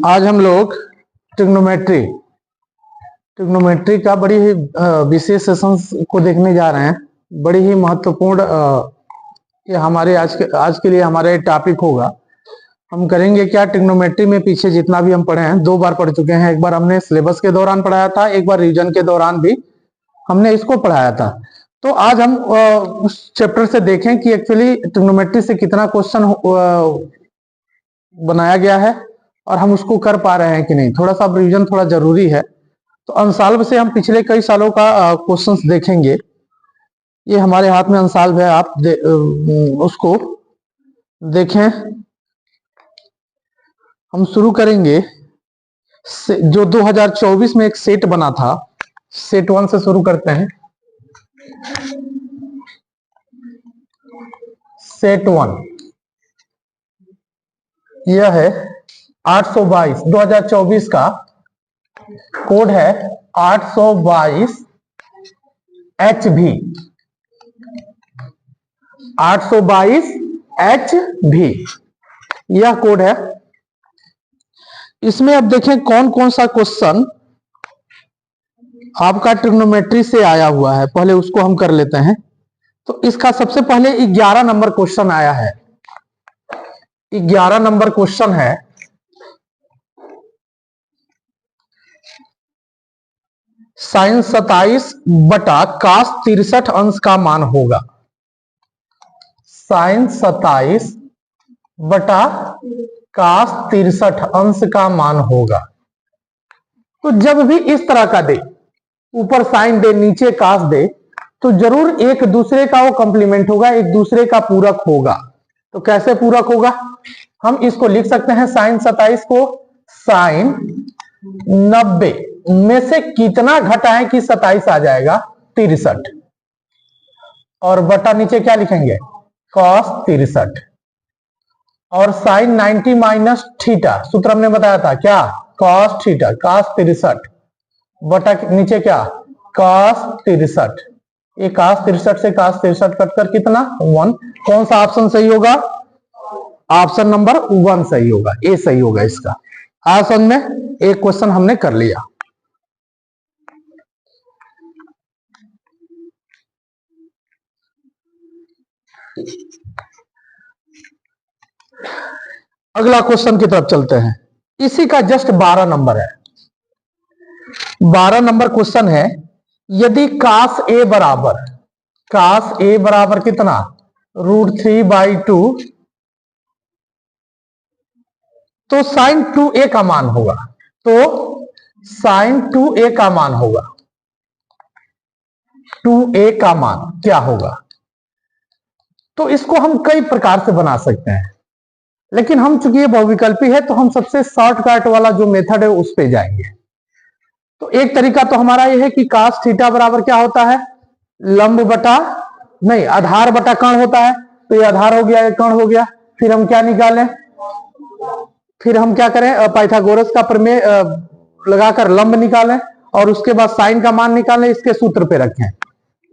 आज हम लोग ट्रिग्नोमेट्री का बड़ी ही विशेष सेशंस को देखने जा रहे हैं। बड़ी ही महत्वपूर्ण ये हमारे आज के लिए हमारा टॉपिक होगा। हम करेंगे क्या, ट्रिग्नोमेट्री में पीछे जितना भी हम पढ़े हैं 2 बार पढ़ चुके हैं। एक बार हमने सिलेबस के दौरान पढ़ाया था, एक बार रिवीजन के दौरान भी हमने इसको पढ़ाया था। तो आज हम उस चैप्टर से देखें कि एक्चुअली ट्रिग्नोमेट्री से कितना क्वेश्चन बनाया गया है और हम उसको कर पा रहे हैं कि नहीं। थोड़ा सा रिवीजन थोड़ा जरूरी है। तो अंसाल्व से हम पिछले कई सालों का क्वेश्चंस देखेंगे। ये हमारे हाथ में अंसाल्व है, आप उसको देखें। हम शुरू करेंगे जो 2024 में एक सेट बना था, सेट 1 से शुरू करते हैं। सेट 1 यह है 822, 2024 का कोड है 822 HV, 822 HV यह कोड है। इसमें अब देखें कौन कौन सा क्वेश्चन आपका ट्रिग्नोमेट्री से आया हुआ है। पहले उसको हम कर लेते हैं। तो इसका सबसे पहले 11 नंबर क्वेश्चन आया है। 11 नंबर क्वेश्चन है, साइन 27 बटा कास 63 अंश का मान होगा। साइन 27 बटा कास 63 अंश का मान होगा। तो जब भी इस तरह का दे, ऊपर साइन दे नीचे कास दे, तो जरूर एक दूसरे का वो कंप्लीमेंट होगा, एक दूसरे का पूरक होगा। तो कैसे पूरक होगा, हम इसको लिख सकते हैं साइन 27 को साइन 90 में से कितना घटाएं कि 27 आ जाएगा 63, और बटा नीचे क्या लिखेंगे कॉस 63, और साइन 90 माइनस थीटा, सूत्र हमने बताया था क्या, कॉस थीटा, कॉस 63 बटा नीचे क्या कॉस 63। ये कॉस 63 से कॉस 63 कटकर कितना 1। कौन सा ऑप्शन सही होगा, ऑप्शन नंबर 1 सही होगा, ए सही होगा इसका। ऑप्शन में एक क्वेश्चन हमने कर लिया। अगला क्वेश्चन की तरफ चलते हैं। इसी का जस्ट 12 नंबर है। 12 नंबर क्वेश्चन है, यदि कास ए बराबर कितना √3/2, तो साइन 2a का मान होगा। तो साइन 2a का मान होगा, 2a का मान क्या होगा। तो इसको हम कई प्रकार से बना सकते हैं, लेकिन हम चूंकि ये बहुविकल्पी है तो हम सबसे शॉर्टकट वाला जो मेथड है उस पे जाएंगे। तो एक तरीका तो हमारा ये है कि कास थीटा बराबर क्या होता है, लंब बटा नहीं आधार बटा कर्ण होता है। तो ये आधार हो गया, ये कर्ण हो गया। फिर हम क्या निकालें, फिर हम क्या करें, पाइथागोरस का प्रमेय लगाकर लंब निकालें और उसके बाद साइन का मान निकालें, इसके सूत्र पे रखें।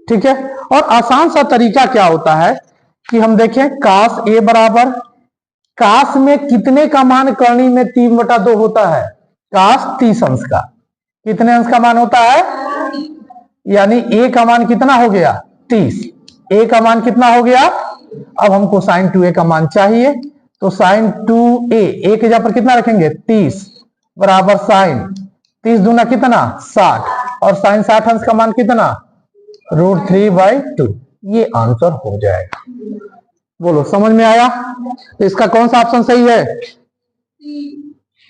ठीक है। और आसान सा तरीका क्या होता है कि हम देखें कास ए बराबर, कास में कितने का मान कर्णी में 3/2 होता है, कास 30 अंश का। कितने अंश का मान होता है, यानी ए का मान कितना हो गया 30, ए का मान कितना हो गया। अब हमको साइन 2a का मान चाहिए, तो साइन 2a ए के जगह पर कितना रखेंगे 30 बराबर साइन 30 दूना कितना 60, और साइन 60 अंश का मान कितना √3/2। ये आंसर हो जाएगा। बोलो समझ में आया। इसका कौन सा ऑप्शन सही है,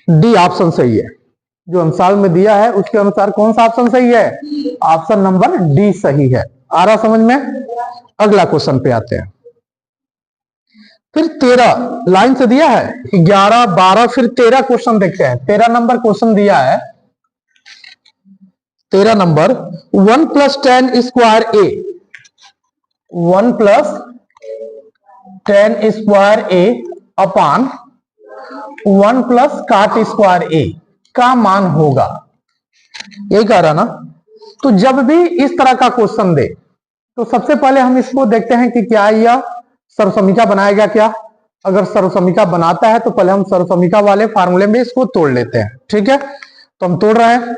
डी ऑप्शन सही है। जो अंसाल में दिया है उसके अनुसार कौन सा ऑप्शन सही है, ऑप्शन नंबर डी सही है। आ रहा समझ में। अगला क्वेश्चन पे आते हैं। फिर 13 लाइन से दिया है, 11, 12, फिर 13 क्वेश्चन देखते हैं। 13 नंबर क्वेश्चन दिया है, 13 number 1 + tan² a, 1 + tan² a upon 1 + cot² a का मान होगा। यही कह रहा ना। तो जब भी इस तरह का क्वेश्चन दे तो सबसे पहले हम इसको देखते हैं कि क्या यह सर्वसमीका बनाएगा क्या? अगर सर्वसमीका बनाता है तो पहले हम सर्वसमीका वाले फार्मूले में इसको तोड़ लेते हैं, ठीक है। तो हम तोड़ रहे हैं।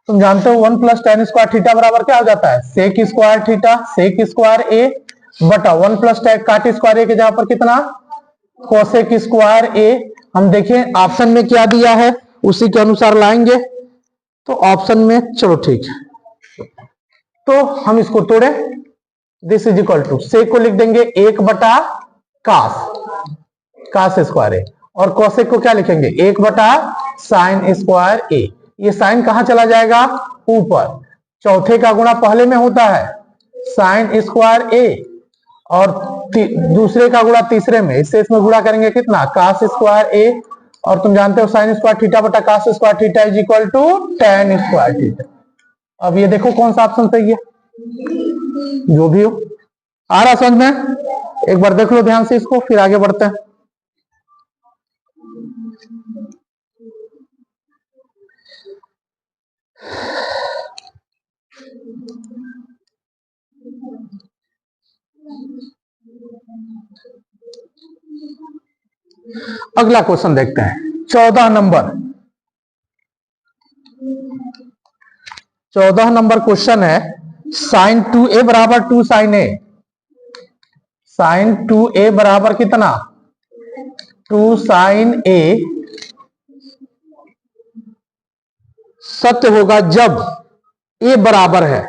तुम जानते हो 1 + tan स्क्वायर थीटा बराबर क्या हो जाता है? Sec square theta sec square A बटा 1 + tan काट स्क्वायर ए के जगह पर कितना? कोसेक स्क्वायर ए। हम देखें ऑप्शन में क्या दिया है, उसी के अनुसार लाएंगे। तो ऑप्शन में चलो ठीक है, तो हम इसको तोड़े। दिस इज इक्वल टू सेक को लिख देंगे 1 बटा कास स्क्वायर ए, और कोसेक को क्या लिखेंगे? 1 बटा साइन स्क्वायर ए। ये साइन कहां चला जाएगा? ऊपर। चौथे का गुणा पहले में होता है साइन स्क्वायर ए, और दूसरे का गुणा तीसरे में, इससे इसमें गुणा करेंगे कितना? Cos square A. और तुम जानते हो साइन स्क्वायर थीटा बटा cos square theta is equal to tan square theta. अब ये देखो कौन सा ऑप्शन सही है, जो भी हो। आ रहा समझ में? एक बार देख लो ध्यान से इसको, फिर आगे बढ़ते हैं। अगला क्वेश्चन देखते हैं, 14 नंबर। 14 नंबर क्वेश्चन है साइन 2a बराबर 2 साइन ए। साइन 2a बराबर कितना? 2 साइन ए सत्य होगा जब a बराबर है।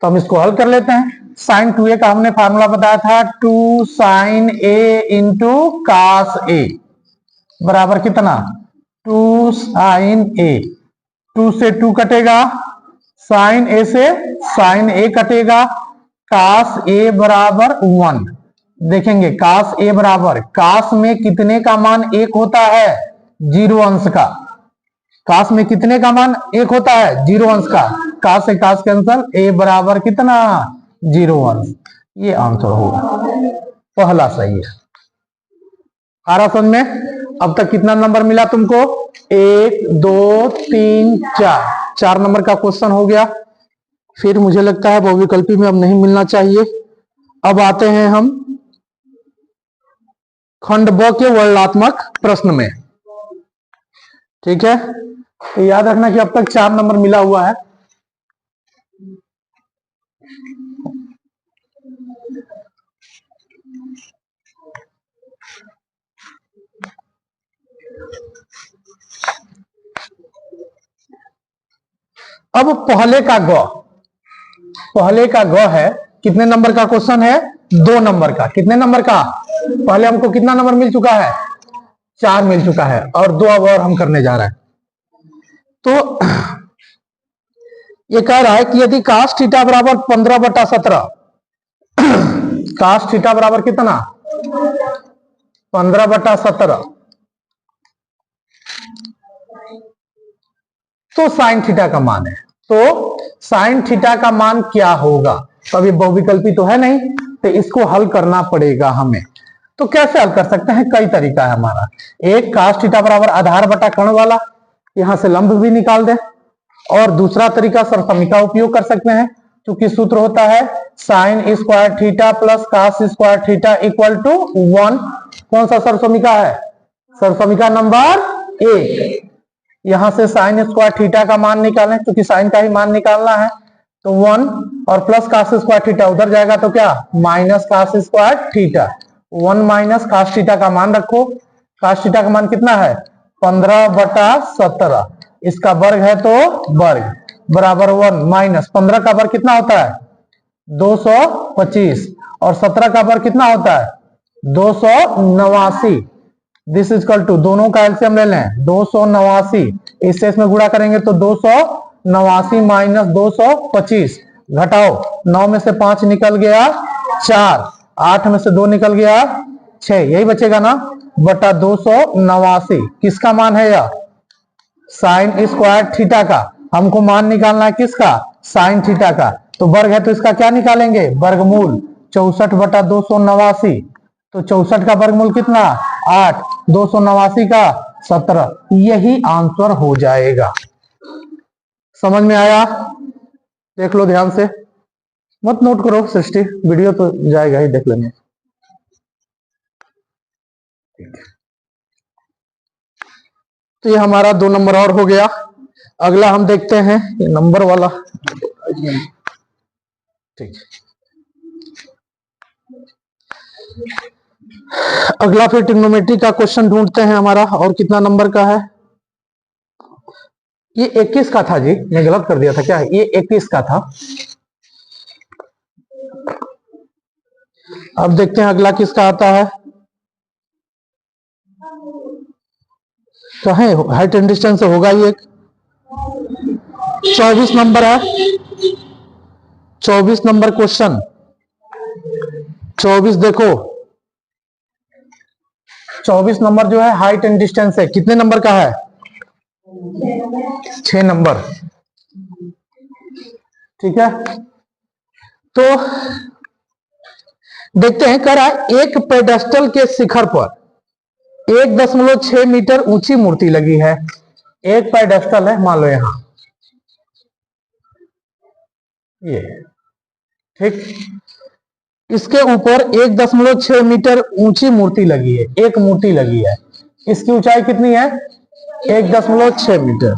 तो हम इसको हल कर लेते हैं। साइन 2a का हमने फार्मूला बताया था 2 साइन ए इंटू कास ए बराबर कितना? 2 साइन ए। 2 से 2 कटेगा, साइन ए से साइन ए कटेगा, कास ए बराबर 1। देखेंगे कास ए बराबर, कास में कितने का मान 1 होता है? 0 अंश का। कास में कितने का मान 1 होता है? 0 अंश का। कास से कास कैंसल, ए बराबर कितना? 0 अंश। ये आंसर होगा, पहला सही है। आ रहा समझ में? अब तक कितना नंबर मिला तुमको? 1 2 3 4 नंबर का क्वेश्चन हो गया। फिर मुझे लगता है बहुविकल्पी में अब नहीं मिलना चाहिए। अब आते हैं हम खंड ब के वर्णनात्मक प्रश्न में, ठीक है। तो याद रखना कि अब तक 4 नंबर मिला हुआ है। अब पहले का ग है, कितने नंबर का क्वेश्चन है? 2 नंबर का। कितने नंबर का? पहले हमको कितना नंबर मिल चुका है? 4 मिल चुका है, और 2 अब और हम करने जा रहे हैं। तो ये कह रहा है कि यदि कास थीटा बराबर 15/17, कास थीटा बराबर कितना? 15/17, तो साइन थीटा का मान है। तो साइन थीटा का मान क्या होगा? तो अब ये बहुविकल्पी तो है नहीं, तो इसको हल करना पड़ेगा हमें। तो कैसे हल कर सकते हैं? कई तरीका है हमारा। एक कास थीटा बराबर आधार बटा कर्ण वाला, यहां से लंब भी निकाल दे। और दूसरा तरीका सर्वसमीका उपयोग कर सकते हैं, क्योंकि सूत्र होता है sine square theta plus cos square theta equal to 1। कौन सा सर्वसमीका है? सर्वसमीका नंबर 1। यहां से साइन स्क्वायर थीटा का मान निकालें, क्योंकि साइन का ही मान निकालना है। तो 1 और प्लस कास स्क्वायर थीटा उधर जाएगा तो क्या? Minus cos square theta. 1 minus cos theta का मान रखो। कास थीटा का मान कितना है? 15/17। इसका वर्ग है तो वर्ग बराबर 1 माइनस 15 का वर्ग कितना होता है? 225, और 17 का वर्ग कितना होता है? 289। दिस इज इक्वल टू, दोनों का एलसीएम ले लें, 289। इससे इसमें गुणा करेंगे तो 289 माइनस 225, घटाओ 9 में से 5 निकल गया 4, 8 में से 2 निकल गया 6, यही बचेगा ना, बटा 289। किसका मान है यह? साइन स्क्वायर थीटा का। हमको मान निकालना है किसका? साइन थीटा का। तो वर्ग है तो इसका क्या निकालेंगे? वर्गमूल। 64/289। तो 64 का वर्गमूल कितना? 8। 289 का 17। यही आंसर हो जाएगा। समझ में आया? देख लो ध्यान से, मत नोट करो सृष्टि, वीडियो तो जाएगा ही, देख लेंगे। ठीक है, तो ये हमारा 2 नंबर और हो गया। अगला हम देखते हैं ये नंबर वाला। ठीक है, अगला फिर ट्रिग्नोमेट्री का क्वेश्चन ढूंढते हैं हमारा, और कितना नंबर का है? ये 21 का था जी, मैं गलत कर दिया था क्या? ये 21 का था। अब देखते हैं अगला किसका आता है। तो है हाइट एंड डिस्टेंस होगा ही एक। 24 नंबर है, 24 नंबर क्वेश्चन। 24 देखो, 24 नंबर जो है हाइट एंड डिस्टेंस है, कितने नंबर का है? 6 नंबर। ठीक है, तो देखते हैं, कह रहा है एक पेडेस्टल के शिखर पर 1.6 मीटर ऊंची मूर्ति लगी है। एक पेडेस्टल है, मान लो यहां ये, ठीक, इसके ऊपर 1.6 मीटर ऊंची मूर्ति लगी है, एक मूर्ति लगी है। इसकी ऊंचाई कितनी है? 1.6 मीटर।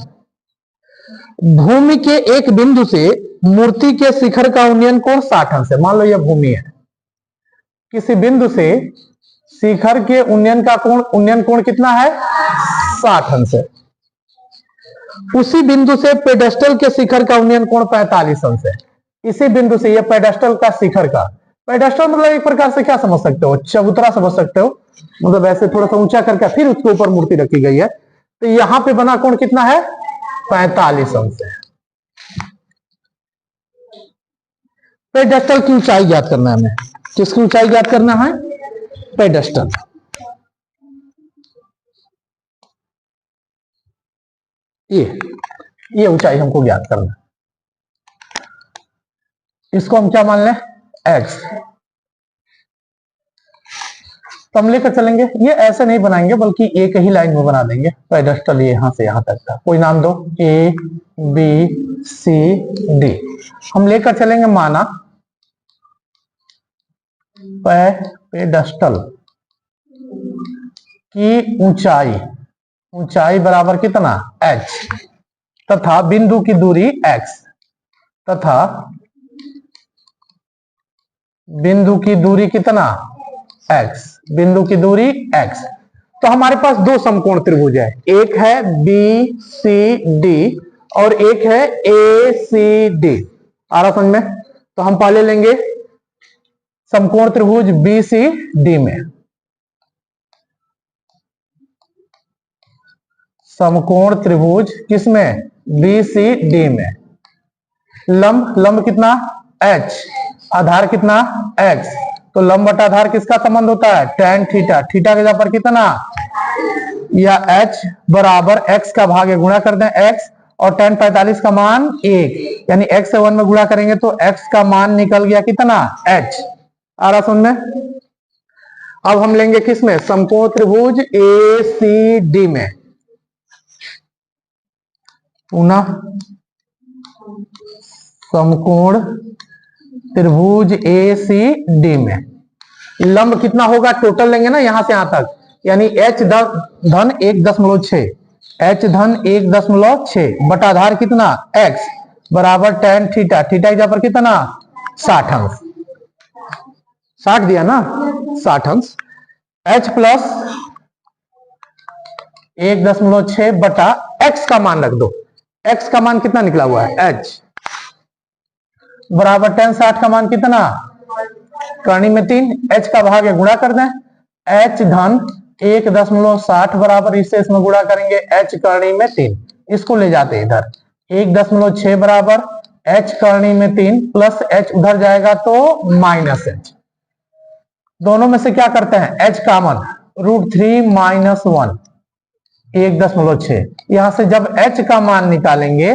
भूमि के एक बिंदु से मूर्ति के शिखर का उन्नयन कोण 60 अंश है। मान लो यह भूमि है, किसी बिंदु से शिखर के उन्नयन कोण कितना है? 60 अंश है। उसी बिंदु से पेडेस्टल के शिखर का उन्नयन कोण 45 अंश है। इसी बिंदु से, यह पेडेस्टल का शिखर का, पेडेस्टल मतलब एक प्रकार से क्या समझ सकते हो? चबूतरा समझ सकते हो, मतलब ऐसे थोड़ा सा ऊंचा करके फिर उसके ऊपर मूर्ति रखी गई है। तो यहां पे बना कोण कितना है? 45 अंश है। पेडेस्टल की ऊंचाई ज्ञात करना है हमें। किसकी ऊंचाई ज्ञात करना है? पेडेस्टल। ये ऊंचाई हमको ज्ञात करना है। इसको हम क्या मान लें? x। तो हम लेकर चलेंगे, ये ऐसे नहीं बनाएंगे बल्कि एक ही लाइन में बना देंगे। पेडेस्टल यहां से यहां तक था, कोई नाम दो, A B C D। हम लेकर चलेंगे, माना पेडेस्टल की ऊंचाई बराबर कितना? h, तथा बिंदु की दूरी x, तथा बिंदु की दूरी कितना? x, बिंदु की दूरी x। तो हमारे पास दो समकोण त्रिभुज है, एक है BCD और एक है ACD। आ रहा समझ में? तो हम पहले लेंगे समकोण त्रिभुज BCD में, समकोण त्रिभुज किसमें? BCD में। लंब कितना? h, आधार कितना? x। तो लंब बटा आधार किसका संबंध होता है? tan theta. थीटा के जगह पर कितना? या h बराबर x का भाग गुणा कर दें x, और tan 45 का मान 1, यानी x से 1 में गुणा करेंगे तो x का मान निकल गया कितना? h। आ रहा सुन में? अब हम लेंगे किसमें? समकोण त्रिभुज ACD में। पुनः समकोण त्रिभुज ACD में लंब कितना होगा? टोटल लेंगे ना यहां से यहां तक, यानी h धन 1.6, h धन 1.6 बटा आधार कितना? x बराबर tan थीटा। थीटा की जगह पर कितना? 60 अंश। 60 दिया ना, 60 अंश। h प्लस 1.6 बटा x का मान रख दो। x का मान कितना निकला हुआ है? h बराबर tan 60 का मान कितना? करनी में 3, h का भाग गुणा कर दें, h धन 1.60 बराबर, इससे इसमें गुणा करेंगे h करनी में 3, इसको ले जाते हैं इधर। 1.6 बराबर h करनी में 3 प्लस h उधर जाएगा तो माइनस h। दोनों में से क्या करते हैं? h common, √3 minus 1, 1.6। यहां से जब h का मान निकालेंगे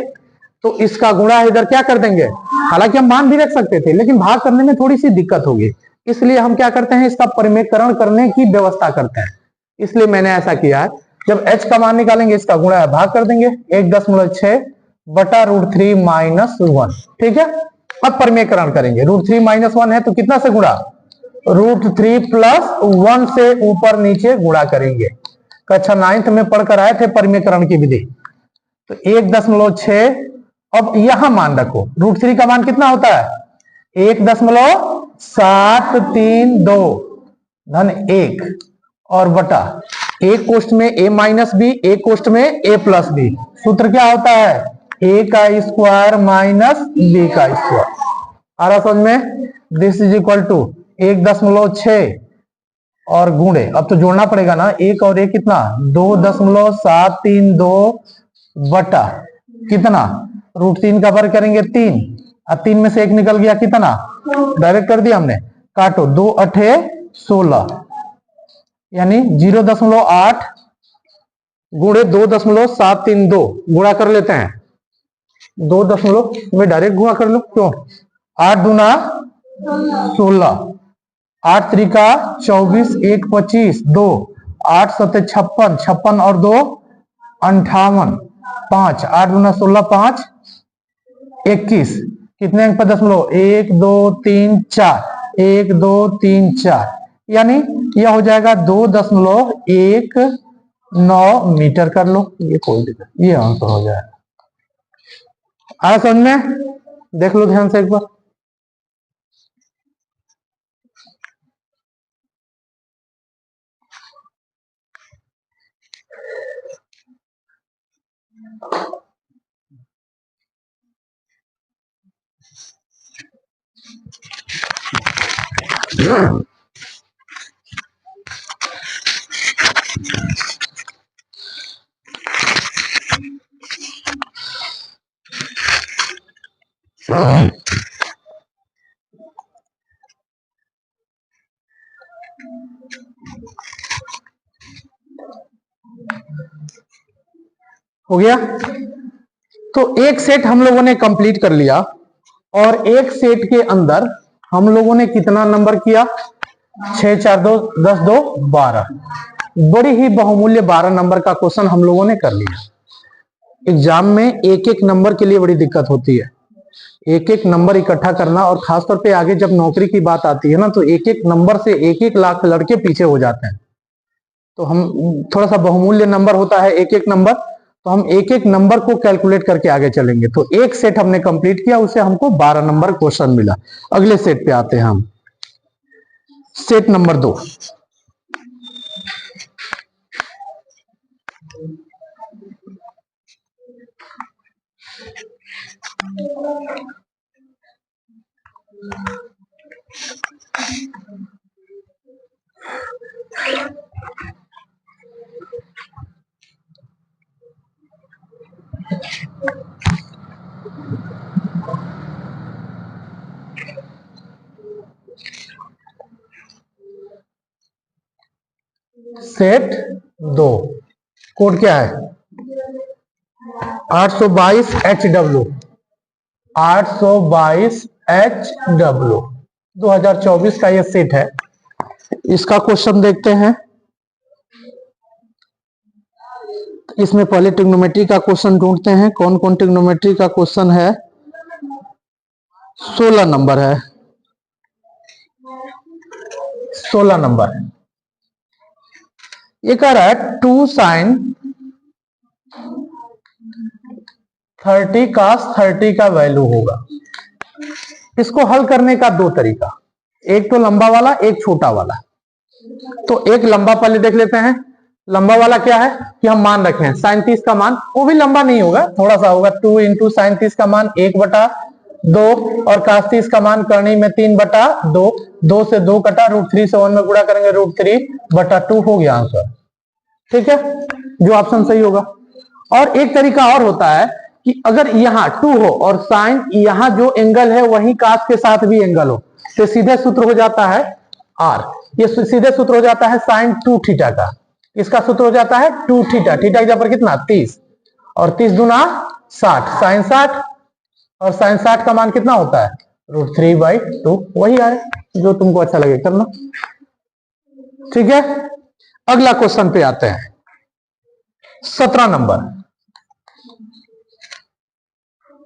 तो इसका गुणा इधर क्या कर देंगे? हालांकि हम मान भी रख सकते थे, लेकिन भाग करने में थोड़ी सी दिक्कत होगी, इसलिए हम क्या करते हैं? इसका परिमेयकरण करने की व्यवस्था करते हैं। इसलिए मैंने ऐसा किया है, जब h का मान निकालेंगे इसका गुणा भाग कर देंगे, 1.6 बटा √3 माइनस 1। ठीक है, अब परिमेयकरण करेंगे। √3 माइनस 1 है तो कितना से गुणा? √3 प्लस 1 से ऊपर नीचे गुणा करेंगे। कक्षा 9th में पढ़कर आए थे परिमेयकरण की विधि। तो 1.6, अब यहां मान रखो √3 का मान कितना होता है 1.732 धन 1 और बटा एक कोष्ठ में a माइनस बी, एक कोष्ठ में a प्लस बी। सूत्र क्या होता है a का स्क्वायर माइनस b का स्क्वायर। आ रहा समझ में? दिस इज इक्वल टू 1.6 और गुणे, अब तो जोड़ना पड़ेगा ना, एक और एक कितना 2.732 बटा कितना √3 का वर्ग करेंगे 3, अब 3 में से एक निकल गया कितना, डायरेक्ट कर दिया हमने, काटो 2 8 16 यानी 0.8 गुणे 2.732 गुणा कर लेते हैं 2 में डायरेक्ट गुणा कर लो, क्यों 8 दूना 16, 8 त्रिका 24, 1 25, 2 8 7 56, 56 और 2 58, 5 8 दूना 16, 5 21, कितने अंक पर दशमलव 1 2 3 4, 1 2 3 4 यानी यह हो जाएगा 2.19 मीटर कर लो, ये कोई दिक्कत, ये आंसर हो जाएगा। आया समझ में? देख लो ध्यान से एक बार। हो गया? तो एक सेट हम लोगों ने कंप्लीट कर लिया और एक सेट के अंदर हम लोगों ने कितना नंबर किया 6 4 2 10 2 12, बड़ी ही बहुमूल्य 12 नंबर का क्वेश्चन हम लोगों ने कर लिया। एग्जाम में एक एक नंबर के लिए बड़ी दिक्कत होती है, एक एक नंबर इकट्ठा करना, और खासतौर पे आगे जब नौकरी की बात आती है ना तो एक एक नंबर से 1 लाख लड़के पीछे हो जाते हैं। तो हम थोड़ा सा बहुमूल्य नंबर होता है एक एक नंबर, तो हम एक एक नंबर को कैलकुलेट करके आगे चलेंगे। तो एक सेट हमने कंप्लीट किया, उसे हमको 12 नंबर क्वेश्चन मिला। अगले सेट पे आते हैं हम, सेट नंबर 2। सेट 2 कोड क्या है 822 HW, 822 HW 2024 का ये सेट है। इसका क्वेश्चन देखते हैं। इसमें पहले ट्रिग्नोमेट्री का क्वेश्चन ढूंढते हैं, कौन कौन ट्रिग्नोमेट्री का क्वेश्चन है। 16 नंबर है, 16 नंबर है। ये कह रहा है 2 sin 30 cos 30 का वैल्यू होगा। इसको हल करने का दो तरीका, एक तो लंबा वाला, एक छोटा वाला। तो एक लंबा पहले देख लेते हैं। लंबा वाला क्या है कि हम मान रखे हैं sin 30 का मान, वो भी लंबा नहीं होगा, थोड़ा सा होगा, 2 इंटू sin 30 का मान 1/2 और cos 30 का मान करनी में 3/2, 2 से 2 कटा, √3 से 1 में गुणा करेंगे, √3/2 हो गया आंसर। ठीक है, जो ऑप्शन सही होगा। और एक तरीका और होता है कि अगर यहाँ 2 हो और साइन यहाँ जो एंगल है वही कास के साथ भी एंगल हो, तो सीधे सूत्र हो जाता है R, ये सीधे सूत्र हो जाता है sin 2 थीटा का। इसका सूत्र हो जाता है 2 थीटा, थीटा की जगह पर कितना 30 और 30 दूना 60, sin 60 और sin 60 का मान कितना होता है √3/2, वही आए जो तुमको अच्छा लगे करना। ठीक है, अगला क्वेश्चन पे आते हैं। 17 नंबर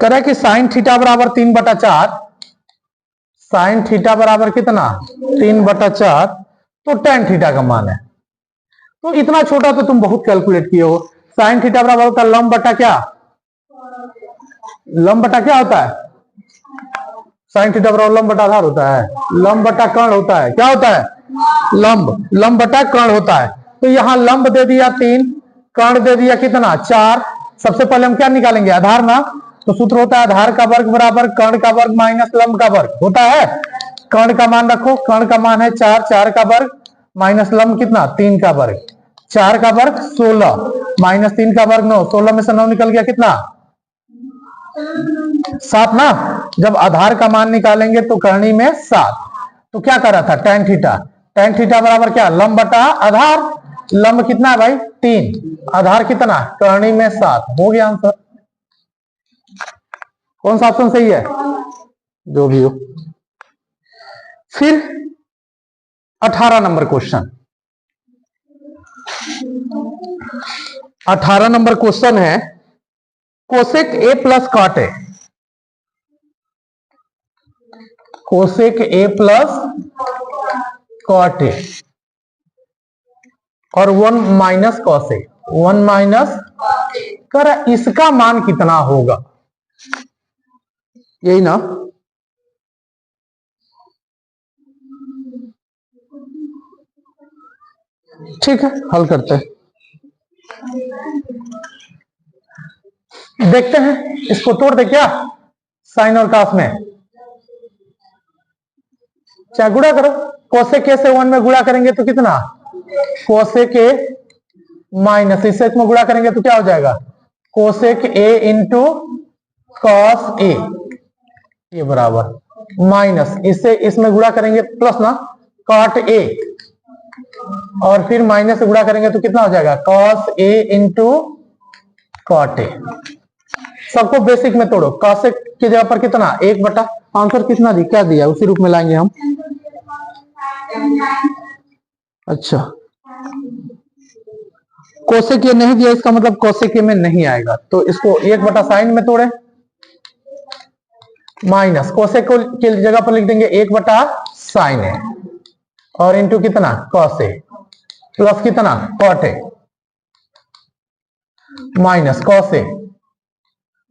कह रहा है कि sin थीटा बराबर 3/4 साइन थीटा बराबर कितना 3/4, तो tan थीटा का मान है। तो इतना छोटा तो तुम बहुत कैलकुलेट किए हो। साइन थीटा बराबर होता है लंब बटा क्या, लंब बटा क्या होता है, साइन थीटा बराबर लंब बटा आधार होता है, लंब बटा कर्ण होता है, क्या होता है लंब, लंब बटा कर्ण होता है। तो यहां लंब दे दिया 3, कर्ण दे दिया कितना 4। सबसे पहले हम क्या निकालेंगे आधार ना, तो सूत्र होता है आधार का वर्ग बराबर कर्ण का वर्ग माइनस लंब का वर्ग होता है। कर्ण का मान रखो, कर्ण का मान है 4, 4 का वर्ग माइनस लंब कितना 3 का वर्ग, 4 का वर्ग 16 माइनस 3 का वर्ग 9, 16 में से 9 निकल गया कितना 7 ना। जब आधार का मान निकालेंगे तो करनी में 7। तो क्या कर रहा था tan थीटा, tan थीटा बराबर क्या लंब बटा आधार, लंब कितना है भाई 3, आधार कितना करनी में 7, हो गया आंसर। कौन सा ऑप्शन सही है, जो भी हो। फिर 18 नंबर क्वेश्चन, 18 नंबर क्वेश्चन है cosec A plus cot A, cosec A plus cot A और 1 माइनस कॉस ए, 1 माइनस कर इसका मान कितना होगा, यही ना। ठीक है हल करते हैं, देखते हैं इसको तोड़ दे क्या साइन और कॉस में, चाहे गुणा करो, कोसेक ए से 1 में गुणा करेंगे तो कितना कोसेक ए माइनस इससे इसमें गुणा करेंगे तो क्या हो जाएगा cosec A into cos A, ये बराबर माइनस इससे इसमें गुणा करेंगे प्लस ना कॉट ए, और फिर माइनस से गुणा करेंगे तो कितना हो जाएगा cos A into cot A. सबको बेसिक में तोड़ो, कॉसेक की जगह पर कितना 1 बटा, आंसर कितना दी क्या दिया उसी रूप में लाएंगे हम। अच्छा कोसेक ये नहीं दिया, इसका मतलब कोसेक में नहीं आएगा, तो इसको 1 बटा साइन में तोड़े, माइनस कोसेक को की जगह पर लिख देंगे 1 बटा साइन ए और इंटू कितना कॉस ए प्लस कितना cot A minus cos A,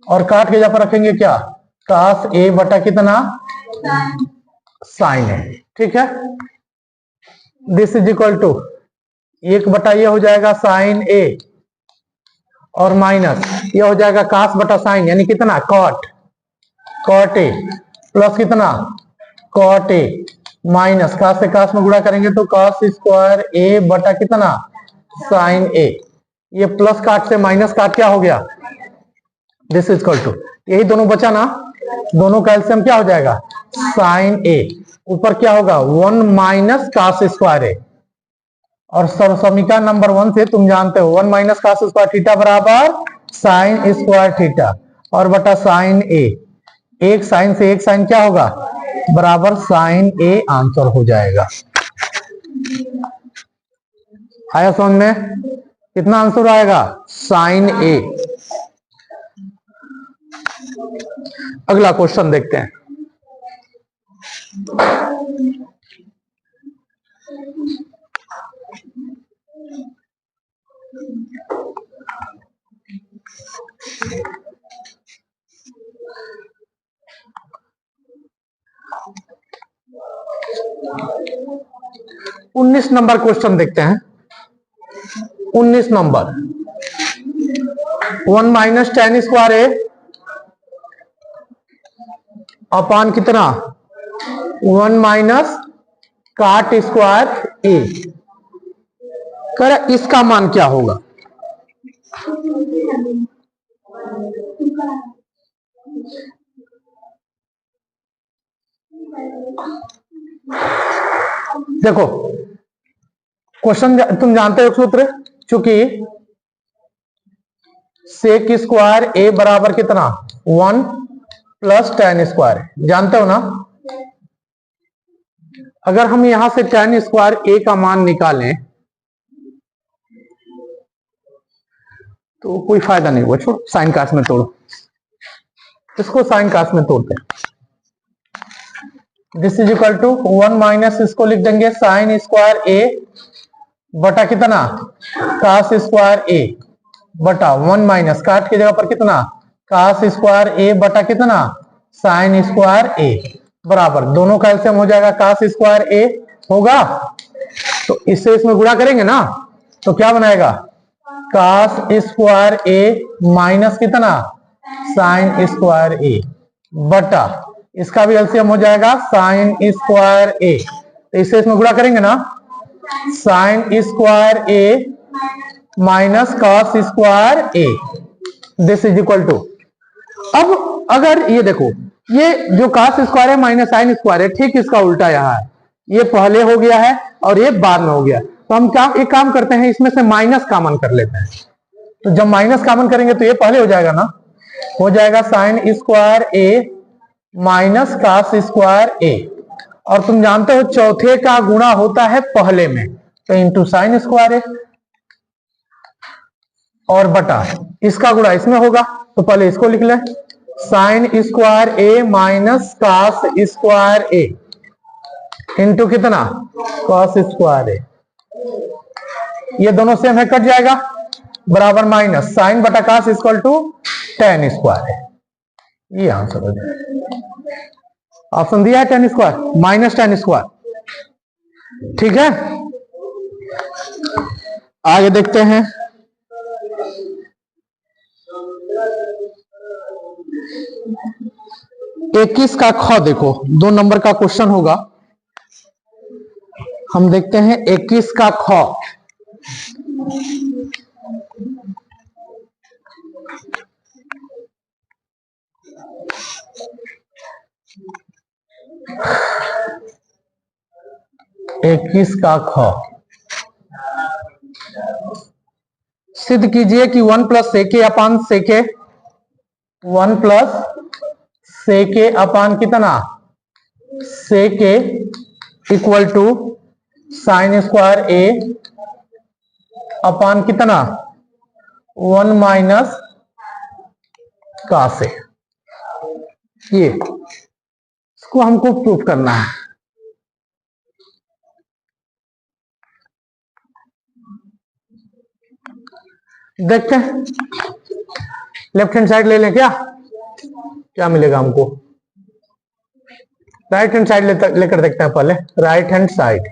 और काट के जगह पर रखेंगे क्या कॉस ए बटा कितना साइन ए। ठीक है, दिस इज इक्वल टू 1 बटा ये हो जाएगा साइन ए और माइनस ये हो जाएगा कॉस बटा साइन यानी कितना कॉट, कॉट ए प्लस कितना कॉट ए माइनस कॉस से कॉस में गुणा करेंगे तो कॉस स्क्वायर ए बटा कितना साइन ए, ये प्लस काट से माइनस काट क्या हो गया दिस इज इक्वल टू, यही दोनों बचा ना, दोनों का एलसीएम क्या हो जाएगा साइन ए, ऊपर क्या होगा 1 माइनस कॉस स्क्वायर ए, और समीकरण नंबर 1 से तुम जानते हो 1 माइनस कॉस स्क्वायर थीटा बराबर साइन स्क्वायर थीटा और बटा साइन ए, एक साइन से एक साइन क्या होगा बराबर साइन ए, आंसर हो जाएगा। आया समझ में, कितना आंसर आएगा साइन ए। अगला क्वेश्चन देखते हैं, उन्नीस नंबर क्वेश्चन देखते हैं। 19 नंबर 1 माइनस टेन स्क्वायर ए अपान कितना 1 माइनस काट स्क्वायर ए, कर इसका मान क्या होगा। देखो क्वेश्चन तुम जानते हो सूत्र, चूंकि सेक स्क्वायर ए बराबर कितना 1 प्लस टेन स्क्वायर, जानते हो ना। अगर हम यहां से टेन स्क्वायर ए का मान निकालें तो कोई फायदा नहीं हुआ, छोड़ साइन कास में तोड़ो, इसको साइन कास में तोड़ते हैं। This is equal to 1 minus इसको लिख देंगे साइन स्क्वायर ए बटा कितना कास स्क्वायर ए बटा 1 माइनस काट की जगह पर कितना कास स्क्वायर ए बटा कितना साइन स्क्वायर ए बराबर दोनों का एलसीएम हो जाएगा कास स्क्वायर ए होगा तो इससे इसमें गुणा करेंगे ना तो क्या बनाएगा कास स्क्वायर ए माइनस कितना साइन स्क्वायर ए बटा इसका भी एलसीएम हो जाएगा साइन स्क्वायर ए तो इससे इसमें गुणा करेंगे ना sine square A minus cos square A this is equal to अब अगर ये देखो ये जो कॉस स्क्वायर है माइनस साइन स्क्वायर है ठीक इसका उल्टा यहाँ है ये पहले हो गया है और ये बाद में हो गया तो हम एक काम करते हैं इसमें से माइनस कॉमन कर लेते हैं तो जब माइनस कॉमन करेंगे तो ये पहले हो जाएगा ना हो जाएगा sign square A minus cos square A और तुम जानते हो चौथे का गुणा होता है पहले में तो इंटू साइन स्क्वायर ए और बटा इसका गुणा इसमें होगा तो पहले इसको लिख ले sine square A minus cos square A into कितना कॉस स्क्वायर ए ये दोनों सेम है कट जाएगा बराबर माइनस साइन बटा cos equal to tan square है ये आंसर हो जाएगा ऑप्शन दिया है tan square minus tan square ठीक है आगे देखते हैं इक्कीस का ख देखो 2 नंबर का क्वेश्चन होगा हम देखते हैं 21 का ख इक्कीस का ख सिद्ध कीजिए कि 1 प्लस सेके अपान सेके 1 प्लस सेके अपान कितना सेके इक्वल टू साइन स्क्वायर ए अपान कितना 1 माइनस कास ए ये इसको हमको प्रूफ करना है देखते हैं लेफ्ट हैंड साइड ले लें क्या मिलेगा हमको राइट हैंड साइड लेकर देखते हैं पहले राइट हैंड साइड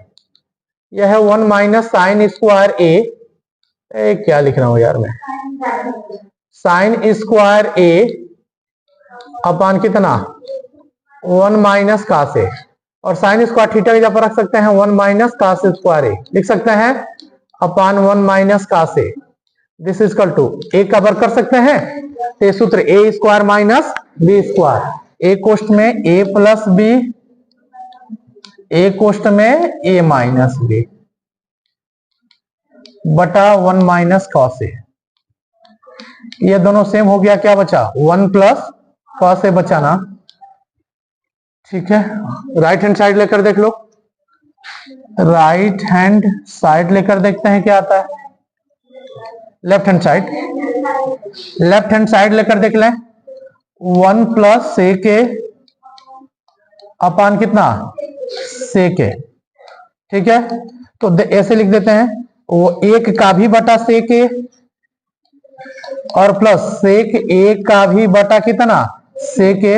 यह है 1 माइनस साइन स्क्वायर ए क्या लिख रहा हूं यार मैं साइन स्क्वायर ए अपान कितना 1 माइनस कास ए और साइन स्क्वायर थीटा की जगह पर रख सकते हैं 1 माइनस कास स्क्वायर ए लिख सकते हैं upon 1 minus cos A this is equal to A का वर्ग कर सकते हैं तो ये सूत्र A square minus B square A कोष्ट में ए प्लस बी ए कोष्ट में ए माइनस बी बटा 1 माइनस कॉस ए ये दोनों सेम हो गया क्या बचा 1 प्लस कॉस ए बचा ना ठीक है राइट हैंड साइड लेकर देख लो राइट हैंड साइड लेकर देखते हैं क्या आता है लेफ्ट हैंड साइड लेकर देख लें 1 प्लस सेके अपान कितना सेके ठीक है तो ऐसे लिख देते हैं वो एक का भी बटा सेके और प्लस सेक एक का भी बटा कितना सेके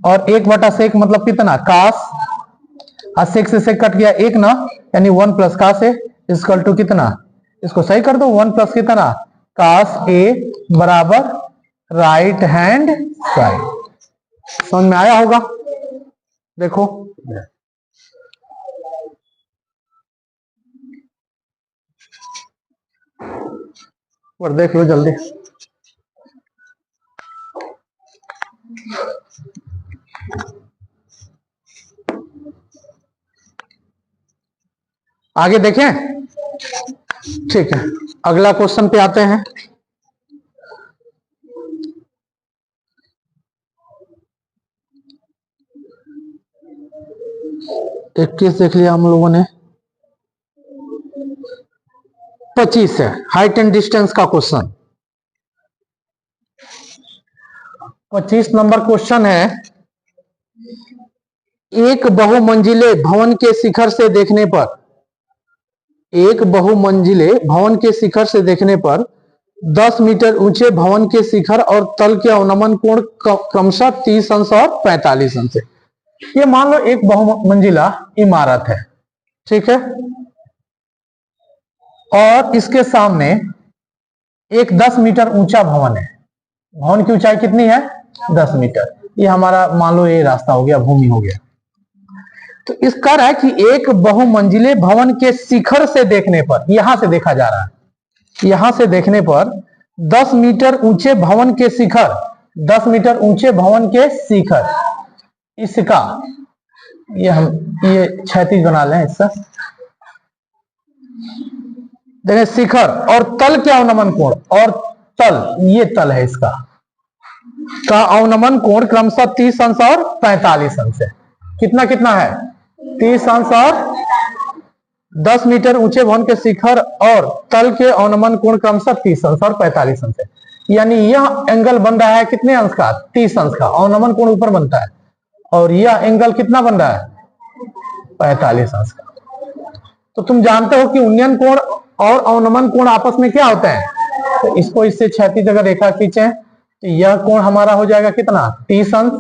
और एक बटा सेक मतलब कितना कास और सेक से सेक कट गया एक ना यानी 1 plus cos A equal to कितना इसको सही कर दो 1 प्लस कितना कास ए बराबर राइट हैंड साइड समझ में आया होगा देखो और देख लो जल्दी आगे देखें ठीक है अगला क्वेश्चन पे आते हैं इक्कीस देख लिया हम लोगों ने 25 है हाइट एंड डिस्टेंस का क्वेश्चन 25 नंबर क्वेश्चन है एक बहुमंजिले भवन के शिखर से देखने पर, एक बहुमंजिले भवन के शिखर से देखने पर 10 मीटर ऊंचे भवन के शिखर और तल के अवनमन कोण क्रमशः 30 अंश और 45 अंश है। ये मान लो एक बहुमंजिला इमारत है, ठीक है, और इसके सामने एक 10 मीटर ऊंचा भवन है। भवन की ऊंचाई कितनी है? 10 मीटर। ये हमारा मान लो ये रास्ता हो गया, भूमि हो गया। तो इसका है कि एक बहुमंजिले भवन के शिखर से देखने पर, यहां से देखा जा रहा है, यहां से देखने पर 10 मीटर ऊंचे भवन के शिखर, 10 मीटर ऊंचे भवन के शिखर, इसका ये क्षैतिज बना लें इसका, देखें शिखर और तल के अवनमन कोण, और तल, ये तल है इसका, का अवनमन कोण क्रमशः 30 अंश और 45 अंश है। कितना कितना है? 30 अंश और 10 मीटर ऊंचे भवन के शिखर और तल के अवनमन कोण क्रमशः 30 अंश और 45 अंश है। यानी यह एंगल बन रहा है कितने अंश का? 30 अंश का। अवनमन कोण ऊपर बनता है, और यह एंगल कितना बन रहा है? 45 अंश का। तो तुम जानते हो कि उन्नयन कोण और अवनमन कोण आपस में क्या होते हैं? तो इसको इससे क्षैतिज अगर रेखा खींचे तो यह कोण हमारा हो जाएगा कितना? 30 अंश,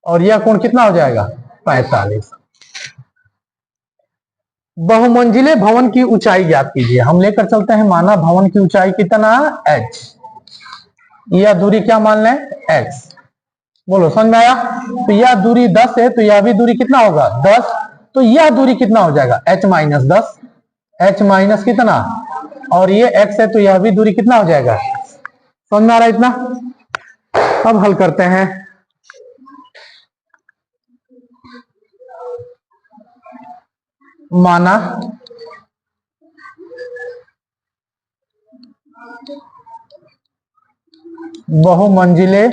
और यह कोण कितना हो जाएगा? 45। बहुमंजिले भवन की ऊंचाई ज्ञात कीजिए। हम लेकर चलते हैं, माना भवन की ऊंचाई कितना? h। यह दूरी क्या मान लें? x। बोलो समझ में आया? तो यह दूरी 10 है, तो यह भी दूरी कितना होगा? 10। तो यह दूरी कितना हो जाएगा? h माइनस 10, h माइनस कितना, और ये x है, तो यह भी दूरी कितना हो जाएगा? समझ में आ रहा है इतना? अब हल करते हैं। माना बहुमंजिले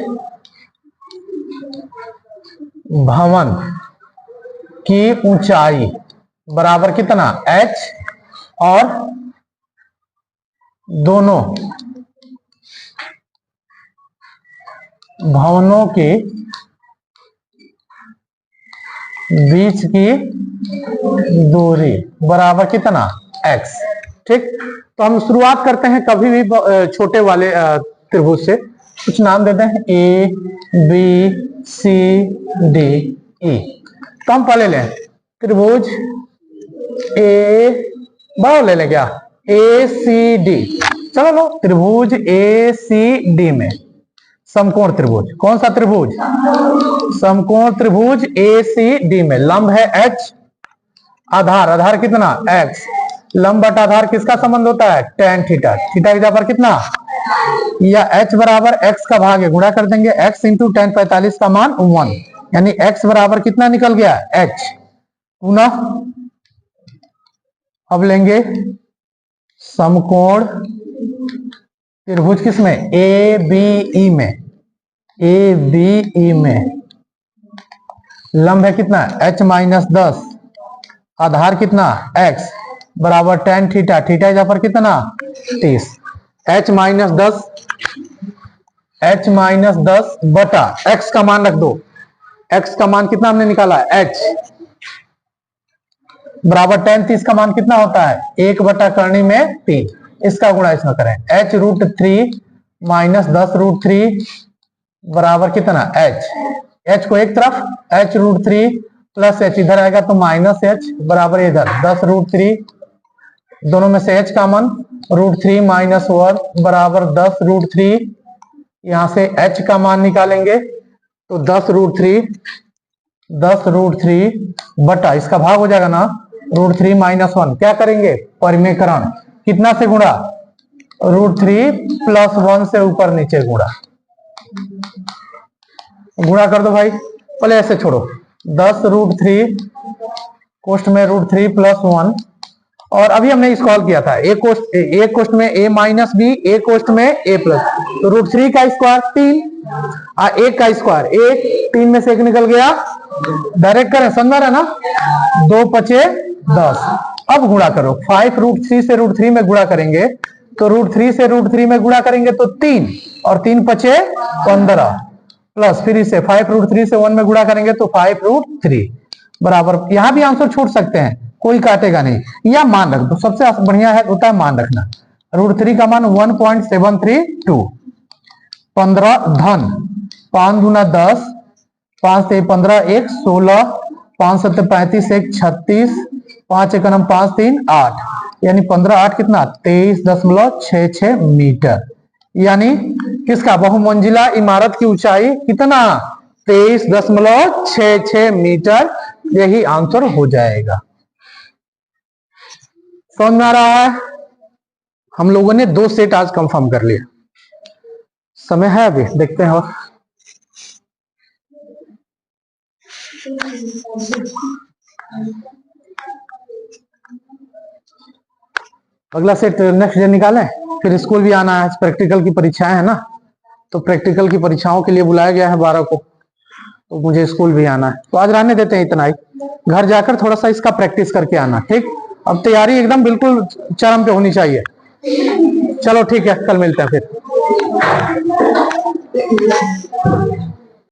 भवन की ऊंचाई बराबर कितना? h, और दोनों भवनों के बीच की दूरी बराबर कितना? x। ठीक, तो हम शुरुआत करते हैं कभी भी छोटे वाले त्रिभुज से। कुछ नाम देते हैं A, B, C, D, E। तो हम पहले लें त्रिभुज A, बड़ा ले लें क्या? ACD। चलो लो, त्रिभुज ACD में समकोण त्रिभुज, कौन सा त्रिभुज? समकोण त्रिभुज ACD में लंब है h, आधार, आधार कितना? x। लंब बटा आधार किसका संबंध होता है? tan theta. थीटा की जगह पर कितना? या h बराबर x का भाग है, गुणा कर देंगे, x इंटू tan 45 का मान 1, यानी x बराबर कितना निकल गया? h। पुनः अब लेंगे समकोण त्रिभुज किसमें? ABE में, ABE में लंब है कितना? h माइनस 10, आधार कितना? x बराबर tan थीटा, थीटा जहां पर कितना? 30। h माइनस 10, h माइनस 10 बटा x का मान रख दो, x का मान कितना हमने निकाला है? h बराबर tan 30 का मान कितना होता है? 1 बटा करनी में 3, इसका गुणा इसमें करें, h रूट 3 माइनस 10 रूट 3 बराबर कितना? h को एक तरफ, h रूट 3 प्लस h इधर आएगा तो माइनस h बराबर इधर 10 रूट 3, दोनों में से h कॉमन, रूट 3 माइनस 1 बराबर 10 रूट 3। यहां से h का मान निकालेंगे तो 10 रूट 3 बटा इसका भाग हो जाएगा ना, रूट 3 माइनस 1। क्या करेंगे? परिमेयकरण, कितना से गुणा? रूट 3 प्लस 1 से ऊपर नीचे गुणा, गुणा कर दो भाई, पहले ऐसे छोड़ो, 10 रूट 3 कोष्ठ में रूट 3 प्लस 1, और अभी हमने इसको हल किया था, एक कोष्ठ में a माइनस बी, एक कोष्ठ में a प्लस, तो रूट 3 का स्क्वायर 3, एक का स्क्वायर 1, 3 में से 1 निकल गया, डायरेक्ट करें, समझ रहे ना? 2 पचे 10। अब गुणा करो, 5 रूट 3 से रूट 3 में गुणा करेंगे तो रूट 3 से रूट 3 में गुणा करेंगे तो 3, और 3 पचे 15, प्लस फिर इसे 5 रूट 3 से 1 में गुणा करेंगे तो 5 रूट 3, बराबर, यहां भी आंसर छोड़ सकते हैं, कोई काटेगा नहीं, या मान रख दो, सबसे बढ़िया है होता है मान रखना। √3 का मान 1.732। 15 धन 5 दूना 10, 5 से 15 1 16, 5 7 35 1 36, 5 1 5 3 8, यानी 15 8 कितना 23.66 मीटर। यानी किसका बहुमंजिला इमारत की ऊंचाई कितना 23.66 मीटर, यही आंसर हो जाएगा। समझ में आ रहा है? हम लोगों ने 2 सेट आज कंफर्म कर लिया। समय है अभी, देखते हैं और अगला सेट नेक्स्ट डे निकालें, फिर स्कूल भी आना है, प्रैक्टिकल की परीक्षाएं है ना, तो प्रैक्टिकल की परीक्षाओं के लिए बुलाया गया है 12 को, तो मुझे स्कूल भी आना है, तो आज रहने देते हैं इतना ही, घर जाकर थोड़ा सा इसका प्रैक्टिस करके आना, ठीक। अब तैयारी एकदम बिल्कुल चरम पे होनी चाहिए। चलो ठीक है, कल मिलते हैं फिर।